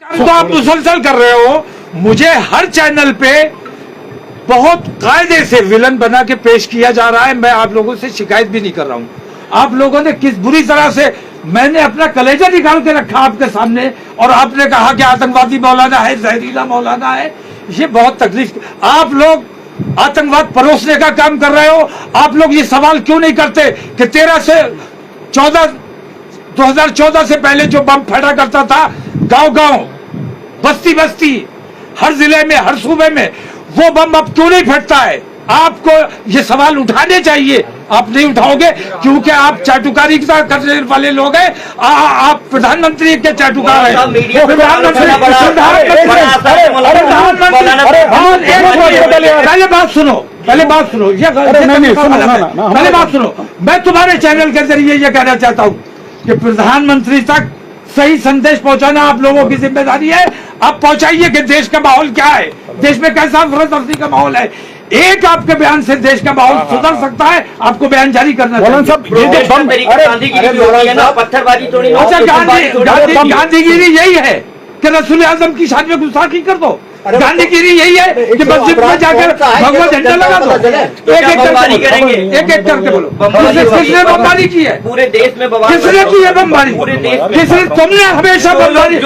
तो आप मुसलसल कर रहे हो, मुझे हर चैनल पे बहुत कायदे से विलन बना के पेश किया जा रहा है। मैं आप लोगों से शिकायत भी नहीं कर रहा हूं। आप लोगों ने किस बुरी तरह से, मैंने अपना कलेजा निकाल के रखा आपके सामने और आपने कहा कि आतंकवादी मौलाना है, जहरीला मौलाना है। ये बहुत तकलीफ। आप लोग आतंकवाद परोसने का काम कर रहे हो। आप लोग ये सवाल क्यों नहीं करते कि 2014 से पहले जो बम फटा करता था गांव-गांव, बस्ती-बस्ती, हर जिले में, हर सूबे में, वो बम अब क्यों नहीं फटता है? आपको ये सवाल उठाने चाहिए। आप नहीं उठाओगे क्योंकि आप चाटुकारी करने वाले लोग हैं। आप प्रधानमंत्री के चाटुकार हैं। पहले बात सुनो, पहले बात सुनो। मैं तुम्हारे चैनल के जरिए ये कहना चाहता हूँ कि प्रधानमंत्री तक सही संदेश पहुंचाना आप लोगों की जिम्मेदारी है। आप पहुंचाइए कि देश का माहौल क्या है, देश में कैसा अफरा-तफरी का माहौल है। एक आपके बयान से देश का माहौल सुधर सकता है। आपको बयान जारी करना चाहिए। अच्छा, गांधीगिरी यही है कि रसूल आजम की शान में गुस्ताखी कर दो। गांधीगिरी यही है कि मस्जिद में जाकर भगवा झंडा लगा दो। एक करके बोलो। किसने बमबारी की है पूरे देश में? किसने की है बमबारी? किसने? तुमने हमेशा बमबारी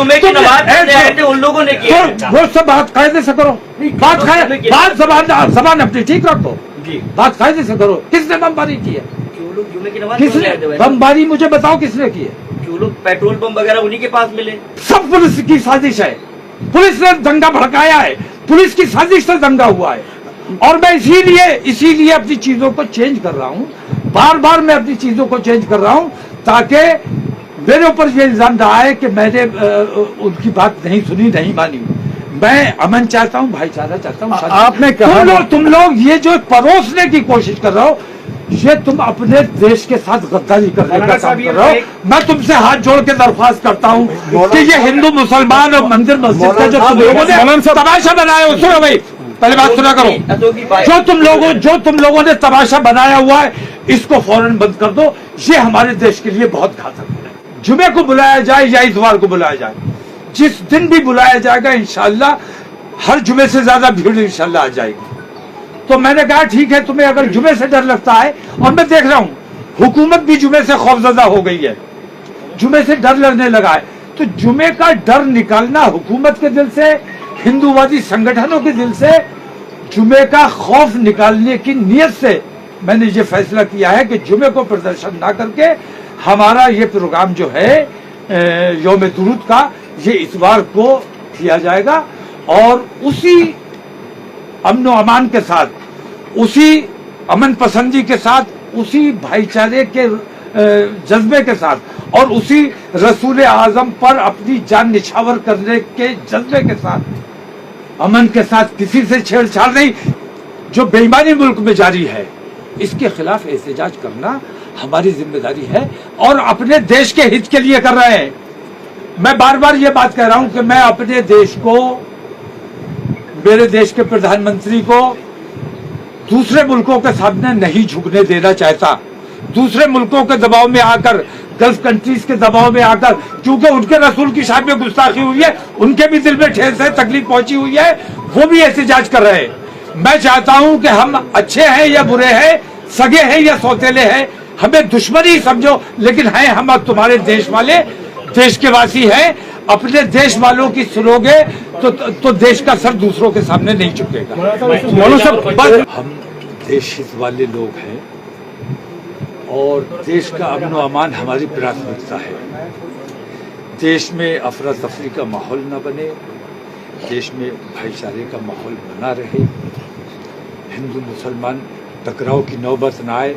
उन लोगों ने की। वो सब बात कायदे से करो। बात जबान अपनी ठीक रखो। बात कायदे से करो। किसने बमबारी की है? किसने बमबारी? मुझे बताओ किसने की है? पेट्रोल पंप वगैरह उन्हीं के पास मिले। सब पुलिस की साजिश है। पुलिस ने दंगा भड़काया है। पुलिस की साजिश से दंगा हुआ है। और मैं इसीलिए अपनी चीजों को चेंज कर रहा हूं। बार मैं अपनी चीजों को चेंज कर रहा हूं ताकि मेरे ऊपर ये इल्जाम ना आए कि मैंने उनकी बात नहीं सुनी, नहीं मानी। मैं अमन चाहता हूं, भाईचारा चाहता हूं। आपने कहा तुम लोग ये जो परोसने की कोशिश कर रहे हो, ये तुम अपने देश के साथ गद्दारी करने का काम कर रहे हो। मैं तुमसे हाथ जोड़ के दरख्वास्त करता हूँ कि ये हिंदू मुसलमान और मंदिर मस्जिद का जो तुम लोगों ने तमाशा बनाया हो, सुनो भाई, पहले बात सुना करो। जो तुम लोगों ने तमाशा बनाया हुआ है, इसको फौरन बंद कर दो। ये हमारे देश के लिए बहुत घातक है। जुमे को बुलाया जाए या इतवार को बुलाया जाए, जिस दिन भी बुलाया जाएगा इंशाल्लाह हर जुमे से ज्यादा भीड़ इंशाल्लाह आ जाएगी। तो मैंने कहा ठीक है, तुम्हें अगर जुमे से डर लगता है, और मैं देख रहा हूं हुकूमत भी जुमे से खौफजदा हो गई है, जुमे से डर लगने लगा है, तो जुमे का डर निकालना हुकूमत के दिल से, हिंदूवादी संगठनों के दिल से, जुमे का खौफ निकालने की नीयत से मैंने ये फैसला किया है कि जुमे को प्रदर्शन ना करके हमारा ये प्रोग्राम जो है यौम दुरूद का, ये इतवार को किया जाएगा। और उसी अमन व अमान के साथ, उसी अमन पसंदी के साथ, उसी भाईचारे के जज्बे के साथ और उसी रसूल आजम पर अपनी जान निछावर करने के जज्बे के साथ, अमन के साथ, किसी से छेड़छाड़ नहीं। जो बेईमानी मुल्क में जारी है, इसके खिलाफ एहतजाज करना हमारी जिम्मेदारी है और अपने देश के हित के लिए कर रहे हैं। मैं बार ये बात कह रहा हूं कि मैं अपने देश को, मेरे देश के प्रधानमंत्री को दूसरे मुल्कों के सामने नहीं झुकने देना चाहता। दूसरे मुल्कों के दबाव में आकर, गल्फ कंट्रीज के दबाव में आकर, क्योंकि उनके रसूल की शान में गुस्ताखी हुई है, उनके भी दिल में ठेस है, तकलीफ पहुंची हुई है, वो भी एहतजाज कर रहे हैं। मैं चाहता हूं कि हम अच्छे हैं या बुरे हैं, सगे हैं या सौतेले हैं, हमें दुश्मनी समझो, लेकिन हैं हम तुम्हारे देश वाले, देश के वासी हैं। अपने देश वालों की सुनोगे तो देश का सर दूसरों के सामने नहीं झुकेगा। हम देश हित वाले लोग हैं और देश का अमन व अमान हमारी प्राथमिकता है। देश में अफरा तफरी का माहौल न बने, देश में भाईचारे का माहौल बना रहे, हिंदू मुसलमान टकराव की नौबत न आए,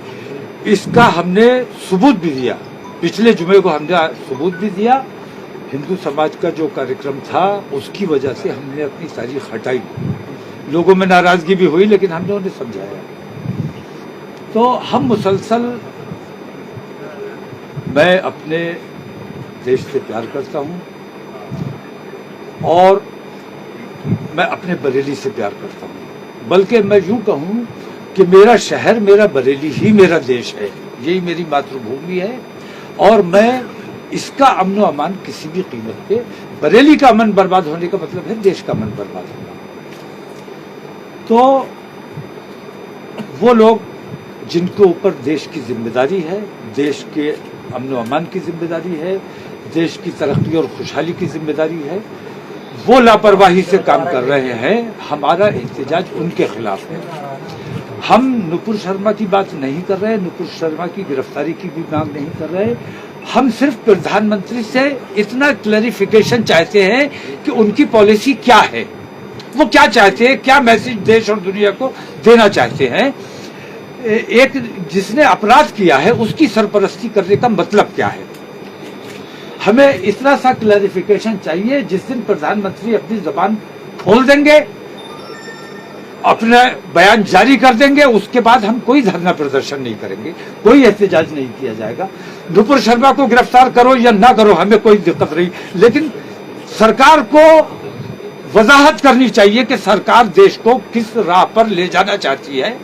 इसका हमने सबूत भी दिया। पिछले जुमे को हमने सबूत भी दिया। हिंदू समाज का जो कार्यक्रम था, उसकी वजह से हमने अपनी तारीख हटाई। लोगों में नाराजगी भी हुई, लेकिन हमने उन्हें समझाया। तो हम मुसलसल, मैं अपने देश से प्यार करता हूं और मैं अपने बरेली से प्यार करता हूं। बल्कि मैं यूं कहूं कि मेरा शहर, मेरा बरेली ही मेरा देश है, यही मेरी मातृभूमि है। और मैं इसका अमन व अमान किसी भी कीमत पे, बरेली का अमन बर्बाद होने का मतलब है देश का अमन बर्बाद होना। तो वो लोग जिनके ऊपर देश की जिम्मेदारी है, देश के अमन व अमान की जिम्मेदारी है, देश की तरक्की और खुशहाली की जिम्मेदारी है, वो लापरवाही से काम कर रहे हैं। हमारा एहतजाज उनके खिलाफ है। हम नुपुर शर्मा की बात नहीं कर रहे, नुपुर शर्मा की गिरफ्तारी की भी मांग नहीं कर रहे। हम सिर्फ प्रधानमंत्री से इतना क्लैरिफिकेशन चाहते हैं कि उनकी पॉलिसी क्या है, वो क्या चाहते हैं, क्या मैसेज देश और दुनिया को देना चाहते हैं। एक जिसने अपराध किया है उसकी सरपरस्ती करने का मतलब क्या है, हमें इतना सा क्लैरिफिकेशन चाहिए। जिस दिन प्रधानमंत्री अपनी जबान खोल देंगे, अपना बयान जारी कर देंगे, उसके बाद हम कोई धरना प्रदर्शन नहीं करेंगे, कोई एहतजाज नहीं किया जाएगा। नुपुर शर्मा को गिरफ्तार करो या ना करो, हमें कोई दिक्कत नहीं, लेकिन सरकार को वजाहत करनी चाहिए कि सरकार देश को किस राह पर ले जाना चाहती है।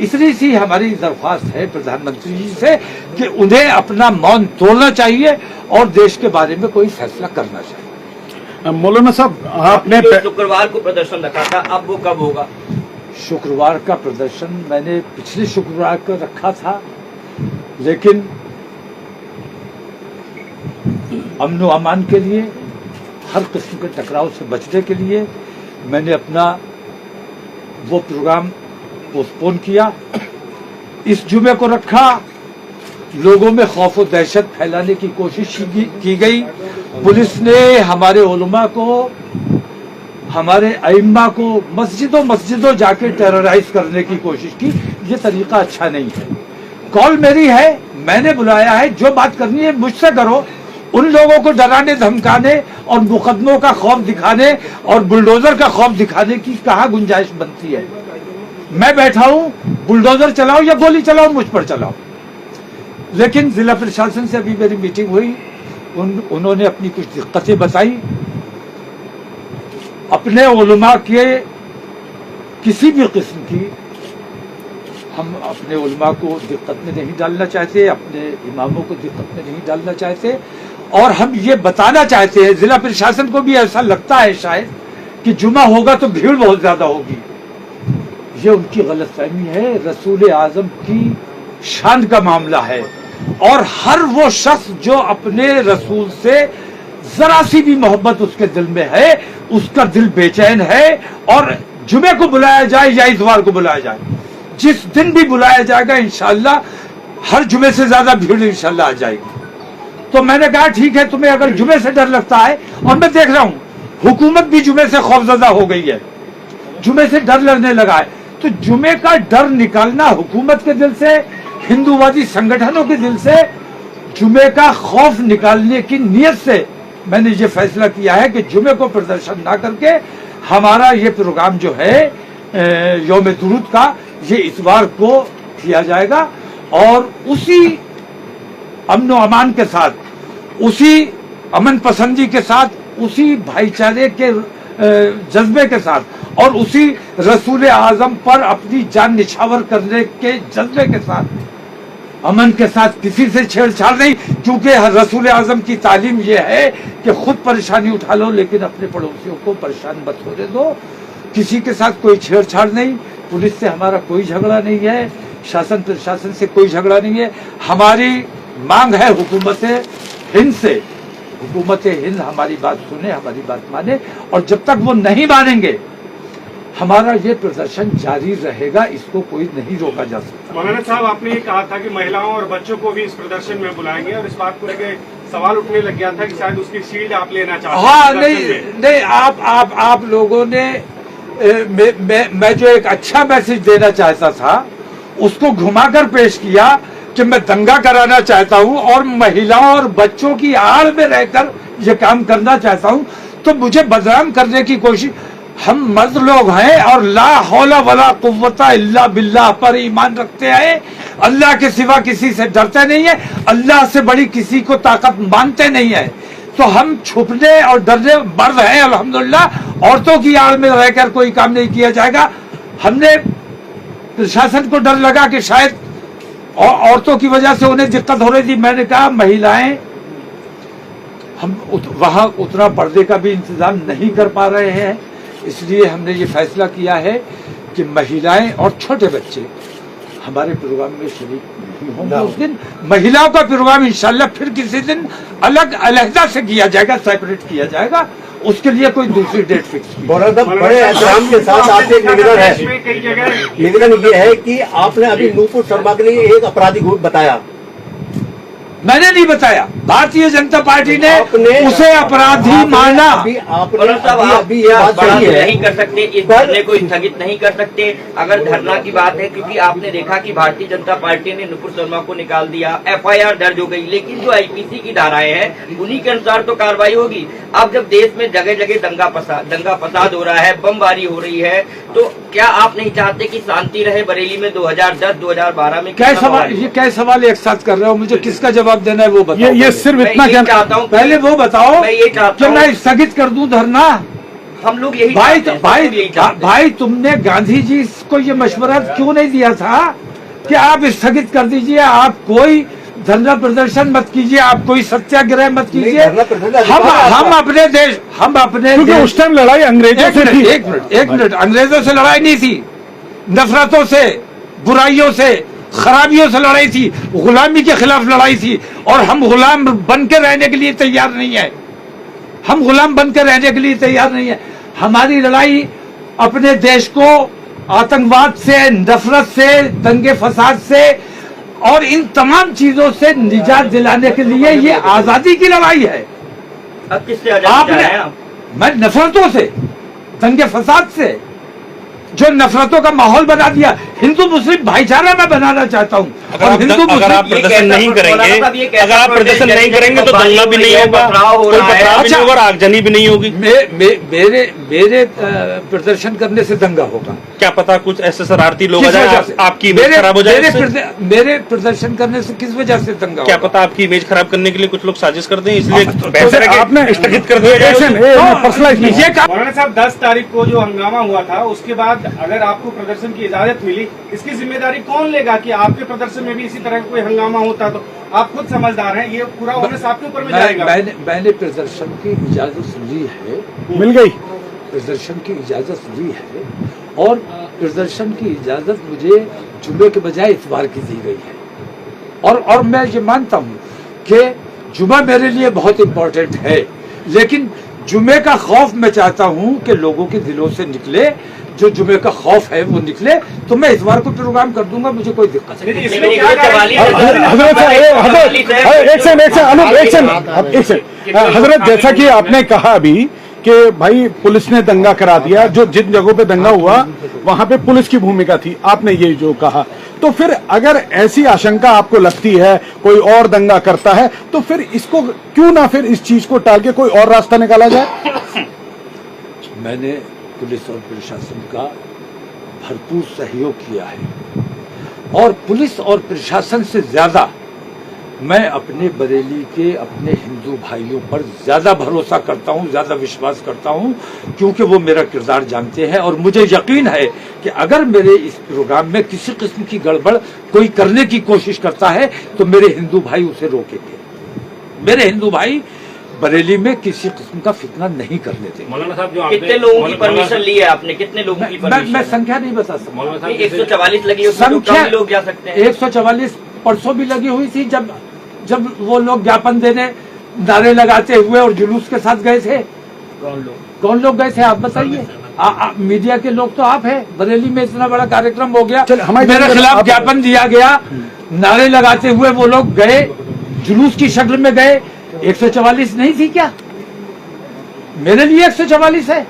इसलिए सी हमारी दरख्वास्त है प्रधानमंत्री जी से कि उन्हें अपना मौन तोड़ना चाहिए और देश के बारे में कोई फैसला करना चाहिए। मौलाना साहब, आपने शुक्रवार को प्रदर्शन रखा था, अब वो कब होगा? शुक्रवार का प्रदर्शन मैंने पिछले शुक्रवार को रखा था, लेकिन अमन व अमान के लिए, हर किस्म के टकराव से बचने के लिए मैंने अपना वो प्रोग्राम पोस्टपोन किया। इस जुमे को रखा, लोगों में खौफ और दहशत फैलाने की कोशिश की गई। पुलिस ने हमारे उलमा को, हमारे अइम्मा को मस्जिदों जाके टेरराइज करने की कोशिश की। ये तरीका अच्छा नहीं है। कॉल मेरी है, मैंने बुलाया है, जो बात करनी है मुझसे करो। उन लोगों को डराने धमकाने और मुकदमों का खौफ दिखाने और बुलडोजर का खौफ दिखाने की कहाँ गुंजाइश बनती है। मैं बैठा हूं, बुलडोजर चलाओ या गोली चलाओ, मुझ पर चलाओ। लेकिन जिला प्रशासन से अभी मेरी मीटिंग हुई, उन्होंने अपनी कुछ दिक्कतें बताई। अपने उलमा के किसी भी किस्म की हम अपने उलमा को दिक्कत में नहीं डालना चाहते, अपने इमामों को दिक्कत में नहीं डालना चाहते, और हम ये बताना चाहते हैं, जिला प्रशासन को भी ऐसा लगता है शायद कि जुमा होगा तो भीड़ बहुत ज्यादा होगी। ये उनकी गलतफहमी है। रसूल आजम की शान का मामला है और हर वो शख्स जो अपने रसूल से जरा सी भी मोहब्बत उसके दिल में है, उसका दिल बेचैन है। और जुमे को बुलाया जाए या इतवार को बुलाया जाए, जिस दिन भी बुलाया जाएगा इंशाअल्लाह हर जुमे से ज्यादा भीड़ इंशाअल्लाह आ जाएगी। तो मैंने कहा ठीक है, तुम्हें अगर जुमे से डर लगता है, और मैं देख रहा हूं हुकूमत भी जुमे से खौफजदा हो गई है, जुमे से डर लगने लगा है, तो जुमे का डर निकालना हुकूमत के दिल से, हिंदूवादी संगठनों के दिल से, जुमे का खौफ निकालने की नीयत से मैंने ये फैसला किया है कि जुमे को प्रदर्शन ना करके हमारा ये प्रोग्राम जो है यौम दुरूद का, ये इतवार को किया जाएगा। और उसी अमन व अमान के साथ, उसी अमन पसंदी के साथ, उसी भाईचारे के जज्बे के साथ और उसी रसूल आजम पर अपनी जान निछावर करने के जज्बे के साथ, अमन के साथ किसी से छेड़छाड़ नहीं, क्योंकि रसूल आजम की तालीम यह है कि खुद परेशानी उठा लो लेकिन अपने पड़ोसियों को परेशान मत होने दो। किसी के साथ कोई छेड़छाड़ नहीं, पुलिस से हमारा कोई झगड़ा नहीं है, शासन प्रशासन से कोई झगड़ा नहीं है। हमारी मांग है हुकूमत हिंद से, हुकूमत हिंद हमारी बात सुने, हमारी बात माने, और जब तक वो नहीं मानेंगे हमारा ये प्रदर्शन जारी रहेगा, इसको कोई नहीं रोका जा सकता। मौलाना साहब, आपने ये कहा था कि महिलाओं और बच्चों को भी इस प्रदर्शन में बुलाएंगे, और इस बात को लेकर सवाल उठने लग गया था कि शायद उसकी शील्ड आप लेना चाहते हैं। हाँ, नहीं, आप लोगों ने मैं जो एक अच्छा मैसेज देना चाहता था उसको घुमाकर पेश किया कि मैं दंगा कराना चाहता हूं और महिलाओं और बच्चों की आड़ में रहकर ये काम करना चाहता हूं, तो मुझे बदनाम करने की कोशिश। हम मर्द लोग हैं और ला हौला वला कुव्वता इल्ला बिल्लाह पर ईमान रखते हैं, अल्लाह के सिवा किसी से डरते नहीं है, अल्लाह से बड़ी किसी को ताकत मानते नहीं है। तो हम छुपने और डरने मर्द हैं अल्हम्दुलिल्लाह, औरतों की आड़ में रहकर कोई काम नहीं किया जाएगा। हमने प्रशासन को डर लगा कि शायद औरतों की वजह से उन्हें दिक्कत हो रही थी, मैंने कहा महिलाएं हम वहाँ उतना पर्दे का भी इंतजाम नहीं कर पा रहे हैं, इसलिए हमने ये फैसला किया है कि महिलाएं और छोटे बच्चे हमारे प्रोग्राम में शरीक नहीं होंगे उस दिन। महिलाओं का प्रोग्राम इंशाल्लाह फिर किसी दिन अलग-अलग से किया जाएगा, सेपरेट किया जाएगा, उसके लिए कोई दूसरी डेट फिक्स की। बड़े एहतराम के साथ आपसे एक निवेदन है, कई जगह निवेदन ये है कि आपने अभी नूपुर शर्मा के लिए एक अपराधी गुट बताया। मैंने नहीं बताया, भारतीय जनता पार्टी ने उसे अपराधी माना। अभी ये बात बड़ा सही है, नहीं कर सकते, इस धरने को स्थगित नहीं कर सकते अगर धरना की बात है, क्योंकि आपने देखा कि भारतीय जनता पार्टी ने नुपुर शर्मा को निकाल दिया, FIR दर्ज हो गई, लेकिन जो IPC की धाराएं हैं उन्हीं के अनुसार तो कार्रवाई होगी। अब जब देश में जगह जगह दंगा फसाद हो रहा है, बमबारी हो रही है, तो क्या आप नहीं चाहते कि शांति रहे? बरेली में 2010-2012 में क्या सवाल एक साथ कर रहे हो? मुझे किसका जवाब देना है वो बताओ। ये सिर्फ इतना चाहता हूँ, पहले वो बताओ मैं ये चाहता कि मैं स्थगित कर दूं धरना। हम लोग यही भाई तुमने गांधी जी को ये मशवरा क्यों नहीं दिया था कि आप स्थगित कर दीजिए, आप कोई धरना प्रदर्शन मत कीजिए, आप कोई सत्याग्रह मत कीजिए। हम अपने क्योंकि उस टाइम लड़ाई अंग्रेजों से थी। एक मिनट, अंग्रेजों से लड़ाई नहीं थी, नफरतों से, बुराइयों से, खराबियों से लड़ाई थी, गुलामी के खिलाफ लड़ाई थी, और हम गुलाम बन के रहने के लिए तैयार नहीं है। हम गुलाम बन के रहने के लिए तैयार नहीं है। हमारी लड़ाई अपने देश को आतंकवाद से, नफरत से, दंगे फसाद से और इन तमाम चीजों से निजात दिलाने के लिए ये आजादी की लड़ाई है। अब किससे आजादी चाह रहे हैं आप? मैं नफरतों से, दंगे फसाद से, जो नफरतों का माहौल बना दिया, हिंदू मुस्लिम भाईचारा मैं बनाना चाहता हूँ। अगर आप प्रदर्शन नहीं करेंगे तो दंगा भी नहीं होगा, कोई पथराव भी नहीं होगा, आगजनी भी नहीं होगी। मेरे प्रदर्शन करने से दंगा होगा? क्या पता कुछ ऐसे शरारती लोग आ जाए, आपकी इमेज खराब हो जाए। मेरे प्रदर्शन करने से किस वजह से दंगा? क्या पता आपकी इमेज खराब करने के लिए कुछ लोग साजिश करते हैं, इसलिए आपने स्थगित कर दिया। मौलाना साहब 10 तारीख को जो हंगामा हुआ था, उसके बाद अगर आपको प्रदर्शन की इजाजत मिली, इसकी जिम्मेदारी कौन लेगा कि आपके प्रदर्शन में भी इसी तरह का कोई हंगामा होता? तो आप खुद समझदार हैं, ये पूरा ओनस आपके ऊपर में जाएगा। मैंने प्रदर्शन की इजाजत ली है, मिल गई, प्रदर्शन की इजाजत ली है, और प्रदर्शन की इजाजत मुझे जुमे के बजाय इतवार की दी गई है। और मैं ये मानता हूँ कि जुमा मेरे लिए बहुत इम्पोर्टेंट है, लेकिन जुमे का खौफ मैं चाहता हूँ कि लोगों के दिलों से निकले। जो जुमे का खौफ है वो निकले, तो मैं इतवार को प्रोग्राम कर दूंगा, मुझे कोई दिक्कत नहीं। हजरत, जैसा कि आपने कहा अभी कि भाई पुलिस ने दंगा करा दिया, जो जिन जगहों पे दंगा हुआ वहां पे पुलिस की भूमिका थी, आपने ये जो कहा, तो फिर अगर ऐसी आशंका आपको लगती है कोई और दंगा करता है, तो फिर इसको क्यों ना फिर इस चीज को टाल के कोई और रास्ता निकाला जाए? मैंने पुलिस और प्रशासन का भरपूर सहयोग किया है, और पुलिस और प्रशासन से ज्यादा मैं अपने बरेली के अपने हिंदू भाइयों पर ज्यादा भरोसा करता हूं, ज्यादा विश्वास करता हूं, क्योंकि वो मेरा किरदार जानते हैं, और मुझे यकीन है कि अगर मेरे इस प्रोग्राम में किसी किस्म की गड़बड़ कोई करने की कोशिश करता है तो मेरे हिंदू भाई उसे रोकेंगे। मेरे हिंदू भाई बरेली में किसी किस्म का फितना नहीं करने देंगे। मौलाना साहब, जो कितने लोगों की परमिशन ली है आपने? कितने लोगों की परमिशन? मैं संख्या नहीं बता सकता। 144 लगी, उसमें कम लोग जा सकते हैं। 144 परसों भी लगी हुई थी, जब वो लोग ज्ञापन देने नारे लगाते हुए और जुलूस के साथ गए थे। कौन लोग गए थे आप बताइए? मीडिया के लोग तो आप हैं। बरेली में इतना बड़ा कार्यक्रम हो गया, मेरे खिलाफ ज्ञापन दिया गया, नारे लगाते हुए वो लोग गए, जुलूस की शक्ल में गए। 144 नहीं थी क्या? मेरे लिए 144 है।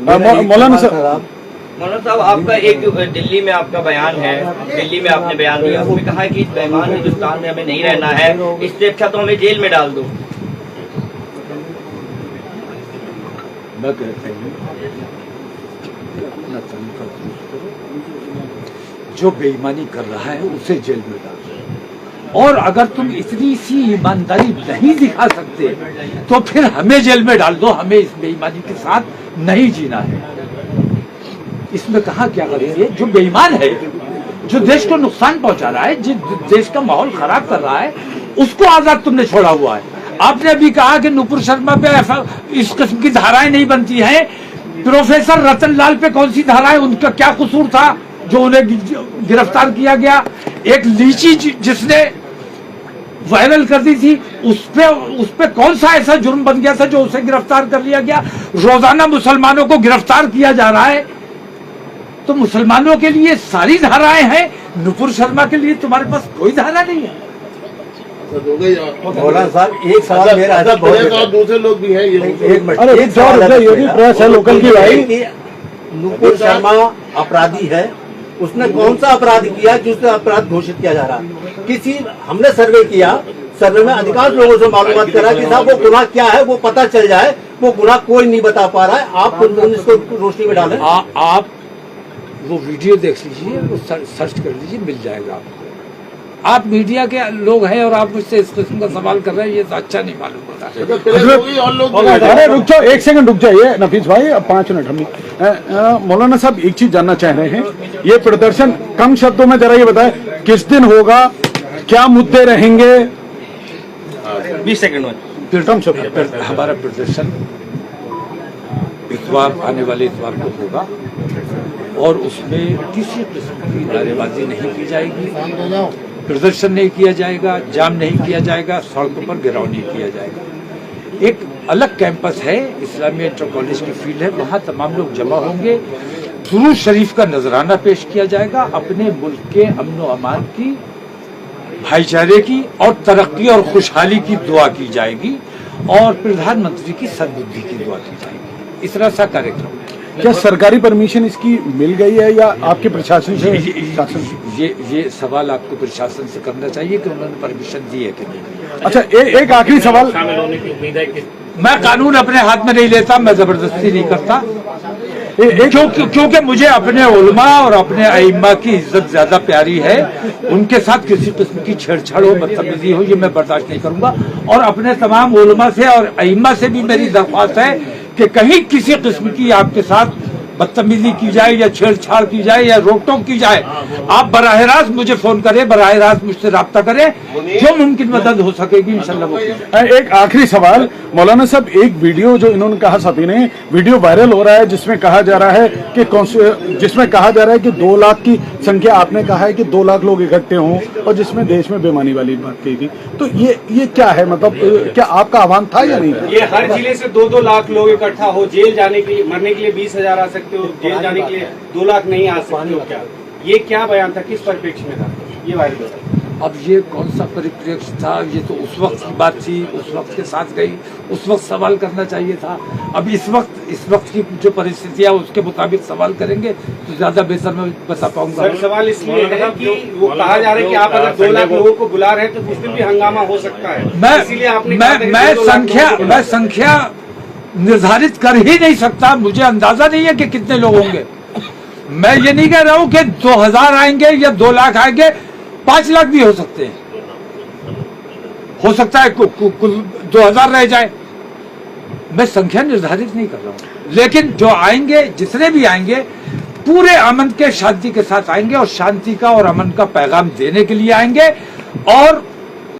मौलाना साहब, आपका एक दिल्ली में आपका बयान है, दिल्ली में आपने बयान दिया, उसमें कहा है कि इस बेईमान हिंदुस्तान में हमें नहीं रहना है, इससे अच्छा तो हमें जेल में डाल दो। मैं कहता हूँ अपना तरीका दुरुस्त करो, जो बेईमानी कर रहा है उसे जेल में डाल दो, और अगर तुम इतनी सी ईमानदारी नहीं दिखा सकते तो फिर हमें जेल में डाल दो, हमें इस बेईमानी के साथ नहीं जीना है। इसमें कहा क्या करेंगे? जो बेईमान है, जो देश को नुकसान पहुंचा रहा है, जिस देश का माहौल खराब कर रहा है, उसको आजाद तुमने छोड़ा हुआ है। आपने अभी कहा कि नुपुर शर्मा पे इस किस्म की धाराएं नहीं बनती हैं। प्रोफेसर रतन लाल पे कौन सी धाराएं, उनका क्या कसूर था जो उन्हें गिरफ्तार किया गया? एक लीची जिसने वायरल कर दी थी, उस पे कौन सा ऐसा जुर्म बन गया था जो उसे गिरफ्तार कर लिया गया? रोजाना मुसलमानों को गिरफ्तार किया जा रहा है, तो मुसलमानों के लिए सारी धाराएं हैं, नुपुर शर्मा के लिए तुम्हारे पास कोई धारा नहीं है। मौलाना साहब एक सवाल मेरा है, दूसरे लोग भी हैं ये एक मिनट, अरे एक सवाल है ये भी प्रेस है लोकल की भाई। कि नुपुर शर्मा अपराधी है, उसने कौन सा अपराध किया जिससे अपराध घोषित किया जा रहा है? किसी हमने सर्वे किया, सर्वे में अधिकांश लोगों से मालूमात करा कि साहब वो गुनाह क्या है वो पता चल जाए, वो गुनाह कोई नहीं बता पा रहा है। आप इसको रोशनी में डालें। आप वो वीडियो देख लीजिए, वो सर्च कर लीजिए, मिल जाएगा आपको। आप मीडिया के लोग हैं और आप मुझसे इस किस्म का सवाल कर रहे हैं, ये तो अच्छा नहीं मालूम होता। अरे रुक जाओ, एक सेकंड रुक जाइए नफीस भाई, अब 5 मिनट हम मौलाना साहब एक चीज जानना चाह रहे हैं। ये प्रदर्शन कम शब्दों में जरा ये बताएं, किस दिन होगा, क्या मुद्दे रहेंगे? 20 सेकंड में कम शब्द। हमारा प्रदर्शन इतवार, आने वाले इतवार को होगा और उसमें किसी किस्म की नारेबाजी नहीं की जाएगी, प्रदर्शन नहीं किया जाएगा, जाम नहीं किया जाएगा, सड़कों पर घेराव नहीं किया जाएगा। एक अलग कैंपस है, इस्लामिया इंटर कॉलेज की फील्ड है, वहां तमाम लोग जमा होंगे। दुरूद शरीफ का नजराना पेश किया जाएगा, अपने मुल्क के अमन व अमान की, भाईचारे की और तरक्की और खुशहाली की दुआ की जाएगी और प्रधानमंत्री की सद्बुद्धि की दुआ की जाएगी। इस तरह सा कार्यक्रम। क्या सरकारी परमिशन इसकी मिल गई है या आपके प्रशासन से? ये सवाल आपको प्रशासन से करना चाहिए कि उन्होंने परमिशन दी है कि नहीं। अच्छा, एक आखिरी सवाल। मैं कानून अपने हाथ में नहीं लेता, मैं जबरदस्ती नहीं करता, क्योंकि मुझे अपने उलमा और अपने अइम्मा की इज्जत ज्यादा प्यारी है। उनके साथ किसी किस्म की छेड़छाड़ हो, बदतमीजी हो, ये मैं बर्दाश्त नहीं करूंगा। और अपने तमाम उलमा से और अइम्मा से भी मेरी दरख्वास्त है कि कहीं किसी किस्म की आपके साथ बदतमीजी की जाए या छेड़छाड़ की जाए या रोक-टोक की जाए, आप बराह रास्त मुझे फोन करें, बराह रास्त मुझसे राब्ता करें, जो मुमकिन मदद हो सकेगी इंशाल्लाह वो की। एक आखिरी सवाल मौलाना साहब, एक वीडियो जो इन्होंने कहा, साथी ने वीडियो वायरल हो रहा है जिसमें कहा जा रहा है कि 2 लाख की संख्या, आपने कहा है कि 2 लाख लोग इकट्ठे हों और जिसमें देश में बेईमानी वाली बात कही थी, तो ये क्या है? मतलब क्या आपका आह्वान था या नहीं? ये हर जिले से 2-2 लाख लोग इकट्ठा हो, जेल जाने के लिए, मरने के लिए 20,000 आ सकते हो, जेल जाने के लिए 2 लाख नहीं आ सकते हो, क्या ये क्या बयान था, किस परिप्रेक्ष्य में था ये वायरल होता? अब ये कौन सा परिप्रेक्ष्य था? ये तो उस वक्त की बात थी, उस वक्त के साथ गई, उस वक्त सवाल करना चाहिए था। अब इस वक्त की जो परिस्थितियां उसके मुताबिक सवाल करेंगे तो ज्यादा बेहतर मैं बता पाऊंगा। सर, सवाल इसलिए है कि वो कहा जा रहा है कि आप अगर 2 लाख लोगों को बुला रहे हैं तो उस दिन भी हंगामा हो सकता है, इसीलिए आपने मैं संख्या निर्धारित कर ही नहीं सकता, मुझे अंदाजा नहीं है कि कितने लोग होंगे। मैं ये नहीं कह रहा हूं कि 2000 आएंगे या 2 लाख आएंगे, 5 लाख भी हो सकते हैं, हो सकता है कुल 2000 रह जाए। मैं संख्या निर्धारित नहीं कर रहा हूं, लेकिन जो आएंगे, जितने भी आएंगे, पूरे अमन के शांति के साथ आएंगे और शांति का और अमन का पैगाम देने के लिए आएंगे और